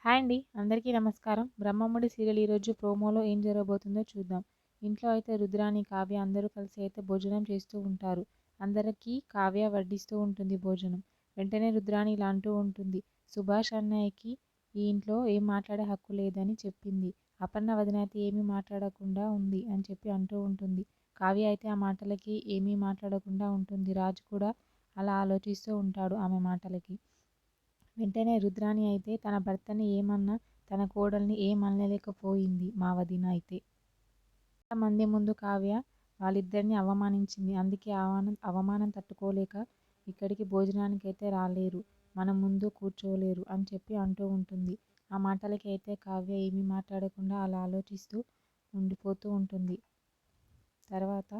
Hi అండి. అందరికీ నమస్కారం. 'బ్రహ్మముడి' సీరియల్ ఈరోజు ప్రోమోలో ఏం జరగబోతుందో చూద్దాం. ఇంట్లో అయితే రుద్రాని, కావ్య అందరూ కలిసి అయితే భోజనం చేస్తూ ఉంటారు. అందరికీ కావ్య వడ్డిస్తూ ఉంటుంది భోజనం. వెంటనే రుద్రాని ఇలా అంటూ ఉంటుంది. సుభాష్ అన్నయ్యకి ఈ ఇంట్లో ఏం మాట్లాడే హక్కు లేదని చెప్పింది. అపర్ణ వదిన అయితే ఏమీ మాట్లాడకుండా ఉంది అని చెప్పి అంటూ ఉంటుంది. కావ్య అయితే ఆ మాటలకి ఏమీ మాట్లాడకుండా ఉంటుంది. రాజు కూడా అలా ఆలోచిస్తూ ఉంటాడు ఆమె మాటలకి. వెంటనే రుద్రాని అయితే తన భర్తని ఏమన్నా తన కోడల్ని ఏమనలేకపోయింది. మా వదిన అయితే మంది ముందు కావ్య వాళ్ళిద్దరిని అవమానించింది. అందుకే అవమానం తట్టుకోలేక ఇక్కడికి భోజనానికైతే రాలేరు, మన ముందు కూర్చోలేరు అని చెప్పి అంటూ ఉంటుంది. ఆ మాటలకి అయితే కావ్య ఏమీ మాట్లాడకుండా అలా ఆలోచిస్తూ ఉండిపోతూ ఉంటుంది. తర్వాత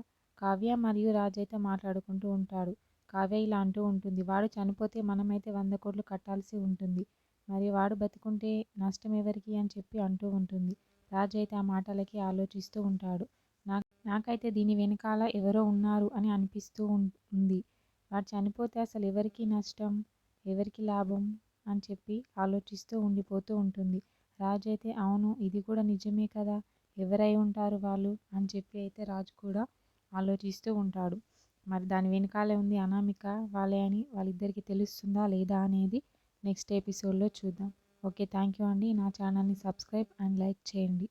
కావ్య మరియు రాజు అయితే మాట్లాడుకుంటూ ఉంటాడు. కావ్య ఇలా అంటూ ఉంటుంది. వాడు చనిపోతే మనమైతే 100 కోట్లు కట్టాల్సి ఉంటుంది. మరి వాడు బతికుంటే నష్టం ఎవరికి అని చెప్పి అంటూ ఉంటుంది. రాజు అయితే ఆ మాటలకి ఆలోచిస్తూ ఉంటాడు. నాకైతే దీని వెనకాల ఎవరో ఉన్నారు అని అనిపిస్తూ ఉంది. వాడు చనిపోతే అసలు ఎవరికి నష్టం, ఎవరికి లాభం అని చెప్పి ఆలోచిస్తూ ఉండిపోతూ ఉంటుంది. రాజు అయితే అవును, ఇది కూడా నిజమే కదా, ఎవరై ఉంటారు వాళ్ళు అని చెప్పి అయితే రాజు కూడా ఆలోచిస్తూ ఉంటాడు. మరి దాని వెనకాలే ఉంది అనామిక వాళ్ళే అని వాళ్ళిద్దరికీ తెలుస్తుందా లేదా అనేది నెక్స్ట్ ఎపిసోడ్లో చూద్దాం. ఓకే, థ్యాంక్ యూ అండి. నా ఛానల్ని సబ్స్క్రైబ్ అండ్ లైక్ చేయండి.